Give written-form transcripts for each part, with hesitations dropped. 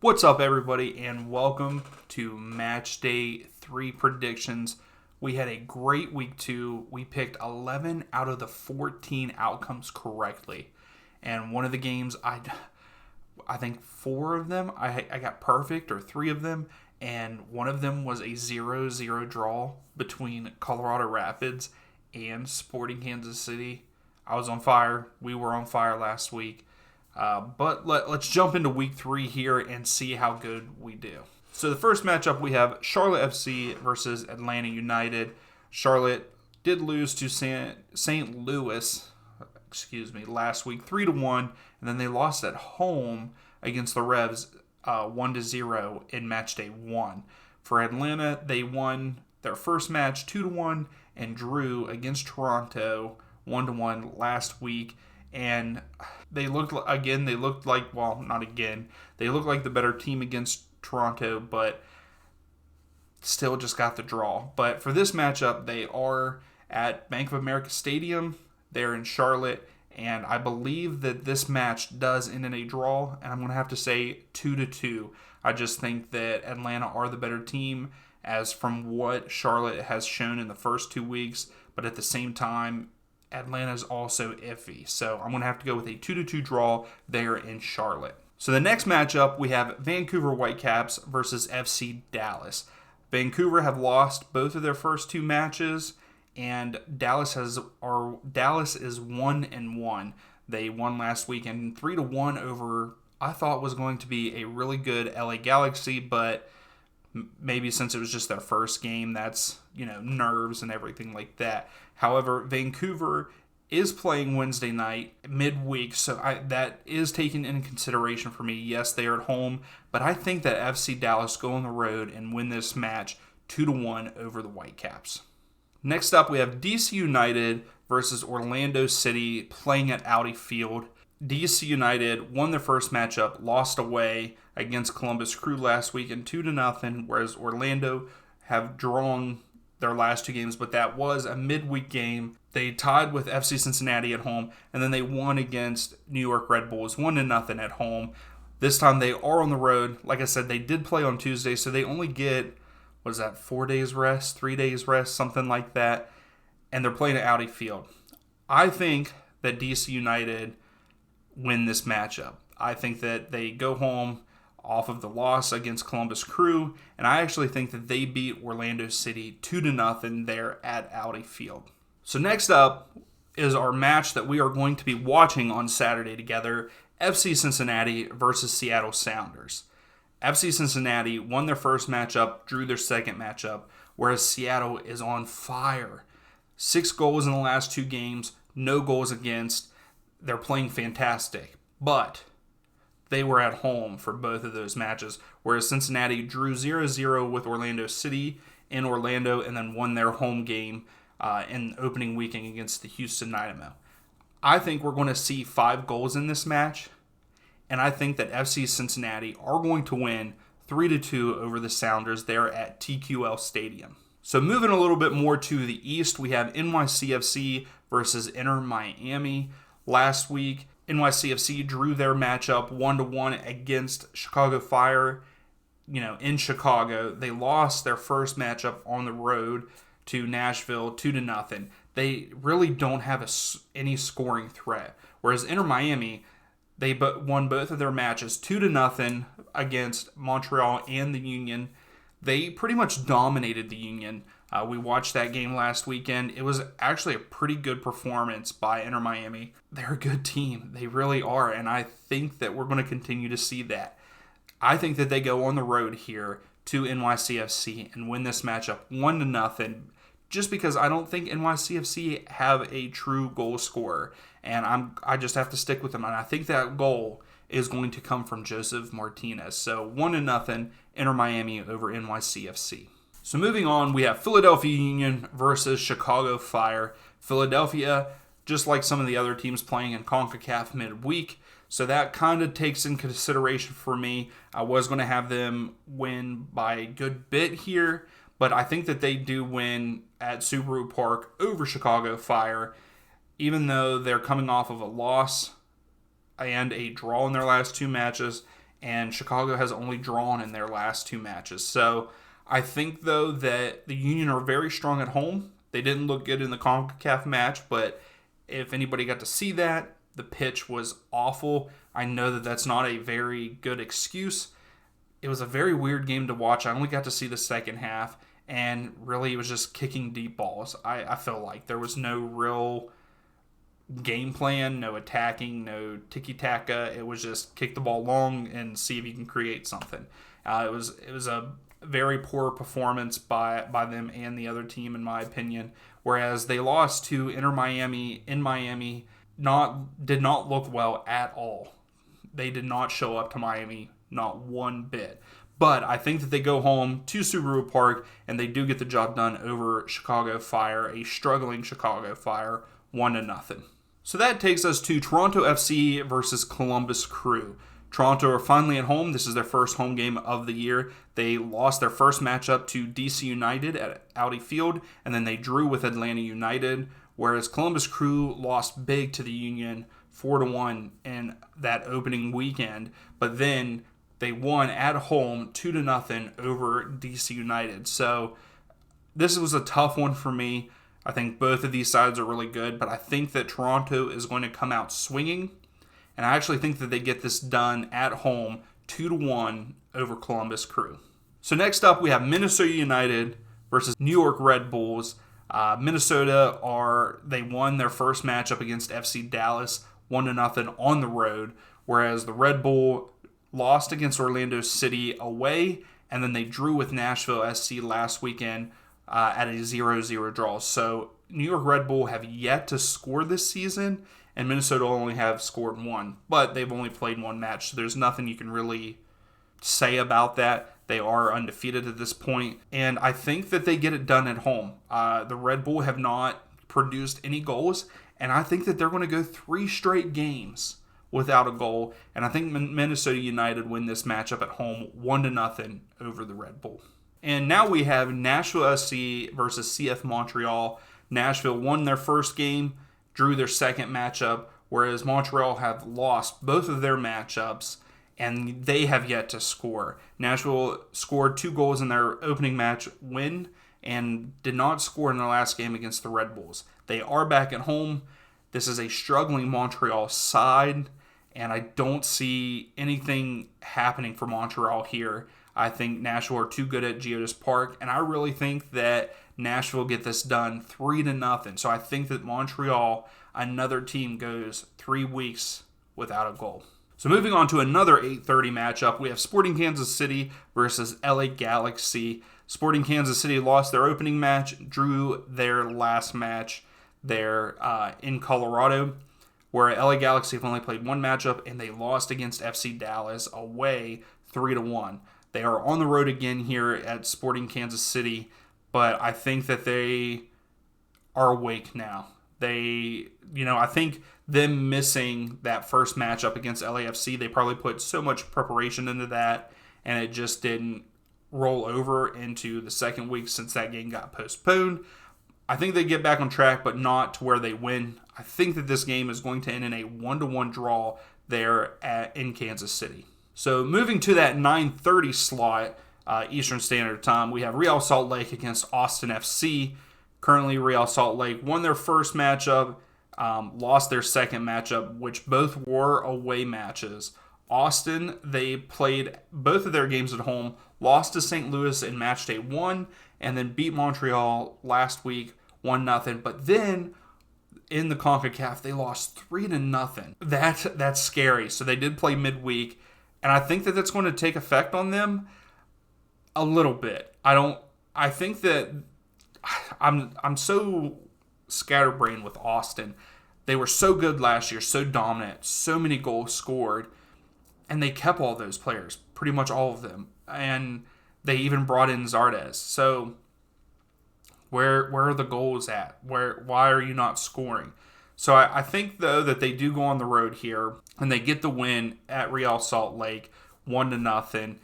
What's up, everybody, and welcome to Match Day 3 predictions. We had a great week 2. We picked 11 out of the 14 outcomes correctly. And one of the games, I think 4 of them, I got perfect, or 3 of them. And one of them was a 0-0 draw between Colorado Rapids and Sporting Kansas City. I was on fire. We were on fire last week. But let's jump into week 3 here and see how good we do. So the first matchup, we have Charlotte FC versus Atlanta United. Charlotte did lose to St. Louis, last week 3-1, and then they lost at home against the Revs 1-0 in match day 1. For Atlanta, they won their first match 2-1 and drew against Toronto 1-1 last week. And they looked like the better team against Toronto, but still just got the draw. But for this matchup, they are at Bank of America Stadium. They're in Charlotte, and I believe that this match does end in a draw, and I'm going to have to say 2-2. I just think that Atlanta are the better team, as from what Charlotte has shown in the first 2 weeks, but at the same time, Atlanta's also iffy. So I'm going to have to go with a 2-2 draw there in Charlotte. So the next matchup, we have Vancouver Whitecaps versus FC Dallas. Vancouver have lost both of their first 2 matches, and Dallas is 1-1. They won last week and 3-1 over, I thought was going to be a really good LA Galaxy, but maybe since it was just their first game, that's, nerves and everything like that. However, Vancouver is playing Wednesday night, midweek, so that is taken into consideration for me. Yes, they are at home, but I think that FC Dallas go on the road and win this match 2-1 over the Whitecaps. Next up, we have DC United versus Orlando City playing at Audi Field. DC United won their first matchup, lost away against Columbus Crew last week in 2-0, whereas Orlando have drawn their last 2 games, but that was a midweek game. They tied with FC Cincinnati at home, and then they won against New York Red Bulls 1-0 at home. This time they are on the road. Like I said, they did play on Tuesday, so they only get, 4 days rest, 3 days rest, something like that, and they're playing at Audi Field. I think that DC United win this matchup. I think that they go home off of the loss against Columbus Crew, and I actually think that they beat Orlando City 2-0 there at Audi Field. So next up is our match that we are going to be watching on Saturday together, FC Cincinnati versus Seattle Sounders. FC Cincinnati won their first matchup, drew their second matchup, whereas Seattle is on fire. 6 goals in the last 2 games, no goals against. They're playing fantastic, but they were at home for both of those matches, whereas Cincinnati drew 0-0 with Orlando City in Orlando and then won their home game in the opening weekend against the Houston Dynamo. I think we're going to see 5 goals in this match, and I think that FC Cincinnati are going to win 3-2 over the Sounders there at TQL Stadium. So moving a little bit more to the East, we have NYCFC versus Inter Miami. Last week, NYCFC drew their matchup 1-1 against Chicago Fire. In Chicago, they lost their first matchup on the road to Nashville 2-0. They really don't have any scoring threat. Whereas Inter Miami, they won both of their matches 2-0 against Montreal and the Union. They pretty much dominated the Union. We watched that game last weekend. It was actually a pretty good performance by Inter Miami. They're a good team. They really are, and I think that we're going to continue to see that. I think that they go on the road here to NYCFC and win this matchup 1-0, just because I don't think NYCFC have a true goal scorer, and I just have to stick with them. And I think that goal is going to come from Joseph Martinez. So 1-0 Inter Miami over NYCFC. So moving on, we have Philadelphia Union versus Chicago Fire. Philadelphia, just like some of the other teams playing in CONCACAF midweek, so that kind of takes in consideration for me. I was going to have them win by a good bit here, but I think that they do win at Subaru Park over Chicago Fire, even though they're coming off of a loss and a draw in their last 2 matches. and Chicago has only drawn in their last 2 matches. So I think, though, that the Union are very strong at home. They didn't look good in the CONCACAF match, but if anybody got to see that, the pitch was awful. I know that that's not a very good excuse. It was a very weird game to watch. I only got to see the second half, and really it was just kicking deep balls. I feel like there was no real game plan, no attacking, no tiki-taka. It was just kick the ball long and see if you can create something. It was a very poor performance by them and the other team, in my opinion. Whereas they lost to Inter Miami in Miami, did not look well at all. They did not show up to Miami, not one bit. But I think that they go home to Subaru Park and they do get the job done over Chicago Fire, a struggling Chicago Fire, 1-0. So that takes us to Toronto FC versus Columbus Crew. Toronto are finally at home. This is their first home game of the year. They lost their first matchup to DC United at Audi Field, and then they drew with Atlanta United, whereas Columbus Crew lost big to the Union 4-1 in that opening weekend, but then they won at home 2-0 over DC United. So this was a tough one for me. I think both of these sides are really good, but I think that Toronto is going to come out swinging, and I actually think that they get this done at home 2-1 over Columbus Crew. So next up, we have Minnesota United versus New York Red Bulls. Minnesota they won their first matchup against FC Dallas 1-0 on the road, whereas the Red Bull lost against Orlando City away, and then they drew with Nashville SC last weekend at a 0-0 draw. So New York Red Bull have yet to score this season, and Minnesota only have scored 1, but they've only played 1 match, so there's nothing you can really say about that. They are undefeated at this point, and I think that they get it done at home. The Red Bull have not produced any goals, and I think that they're going to go 3 straight games without a goal, and I think Minnesota United win this matchup at home 1-0 over the Red Bull. And now we have Nashville SC versus CF Montreal. Nashville won their first game, drew their second matchup, whereas Montreal have lost both of their matchups, and they have yet to score. Nashville scored 2 goals in their opening match win and did not score in their last game against the Red Bulls. They are back at home. This is a struggling Montreal side, and I don't see anything happening for Montreal here. I think Nashville are too good at Geodis Park, and I really think that Nashville get this done 3-0. So I think that Montreal, another team, goes 3 weeks without a goal. So moving on to another 8:30 matchup, we have Sporting Kansas City versus LA Galaxy. Sporting Kansas City lost their opening match, drew their last match there in Colorado, where LA Galaxy have only played 1 matchup, and they lost against FC Dallas away 3-1. They are on the road again here at Sporting Kansas City, but I think that they are awake now. I think them missing that first matchup against LAFC, they probably put so much preparation into that, and it just didn't roll over into the second week since that game got postponed. I think they get back on track, but not to where they win. I think that this game is going to end in a 1-1 draw there in Kansas City. So moving to that 9:30 slot, Eastern Standard Time, we have Real Salt Lake against Austin FC. Currently, Real Salt Lake won their first matchup, lost their second matchup, which both were away matches. Austin, they played both of their games at home, lost to St. Louis in match day 1, and then beat Montreal last week 1-0. But then in the CONCACAF, they lost 3-0. That's scary. So they did play midweek, and I think that that's going to take effect on them a little bit. I think that I'm so scatterbrained with Austin. They were so good last year, so dominant, so many goals scored, and they kept all those players, pretty much all of them. And they even brought in Zardes. So where are the goals at? Why are you not scoring? So I think, though, that they do go on the road here, and they get the win at Real Salt Lake, 1-0.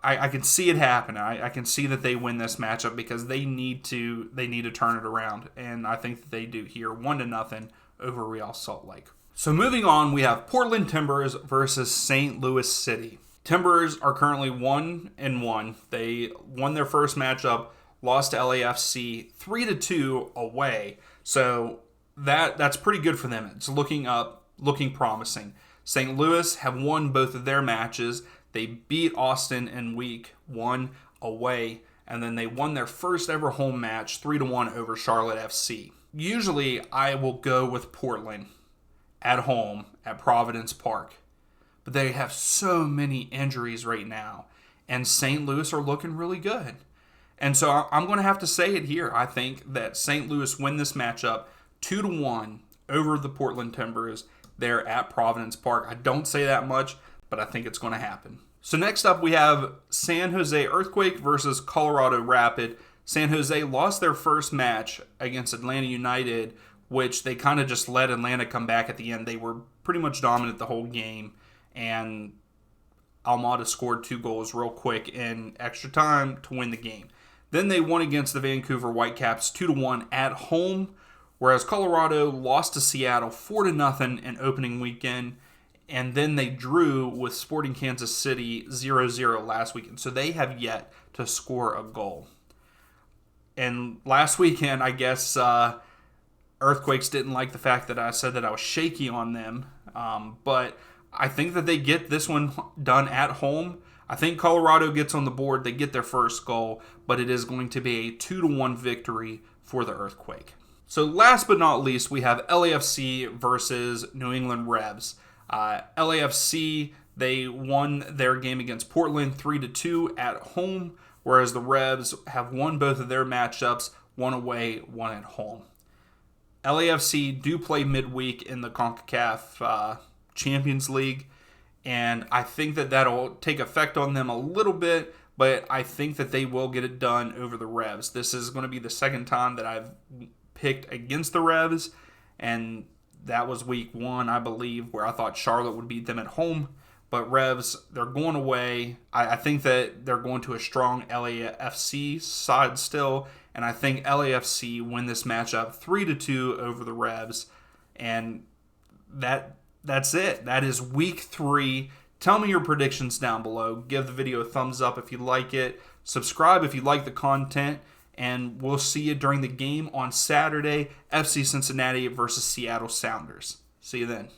I can see it happen. I can see that they win this matchup because they need to turn it around, and I think that they do here, 1-0 over Real Salt Lake. So moving on, we have Portland Timbers versus St. Louis City. Timbers are currently 1-1. They won their first matchup, lost to LAFC 3-2 away. So that's pretty good for them. It's looking up, looking promising. St. Louis have won both of their matches. They beat Austin in week 1 away, and then they won their first ever home match 3-1 over Charlotte FC. Usually I will go with Portland at home at Providence Park, but they have so many injuries right now, and St. Louis are looking really good. And so I'm going to have to say it here. I think that St. Louis win this matchup 2-1 over the Portland Timbers there at Providence Park. I don't say that much, but I think it's going to happen. So next up we have San Jose Earthquake versus Colorado Rapid. San Jose lost their first match against Atlanta United, which they kind of just let Atlanta come back at the end. They were pretty much dominant the whole game, and Almada scored 2 goals real quick in extra time to win the game. Then they won against the Vancouver Whitecaps 2-1 at home, whereas Colorado lost to Seattle 4-0 in opening weekend, and then they drew with Sporting Kansas City 0-0 last weekend. So they have yet to score a goal. And last weekend, I guess Earthquakes didn't like the fact that I said that I was shaky on them, but I think that they get this one done at home. I think Colorado gets on the board. They get their first goal, but it is going to be a 2-1 victory for the Earthquake. So last but not least, we have LAFC versus New England Revs. LAFC, they won their game against Portland 3-2 at home, whereas the Revs have won both of their matchups, one away, one at home. LAFC do play midweek in the CONCACAF Champions League, and I think that that'll take effect on them a little bit, but I think that they will get it done over the Revs. This is going to be the second time that I've picked against the Revs, and that was week 1, I believe, where I thought Charlotte would beat them at home. But Revs, they're going away. I think that they're going to a strong LAFC side still, and I think LAFC win this matchup 3-2 over the Revs, and that's it. That is week 3. Tell me your predictions down below. Give the video a thumbs up if you like it. Subscribe if you like the content, and we'll see you during the game on Saturday, FC Cincinnati versus Seattle Sounders. See you then.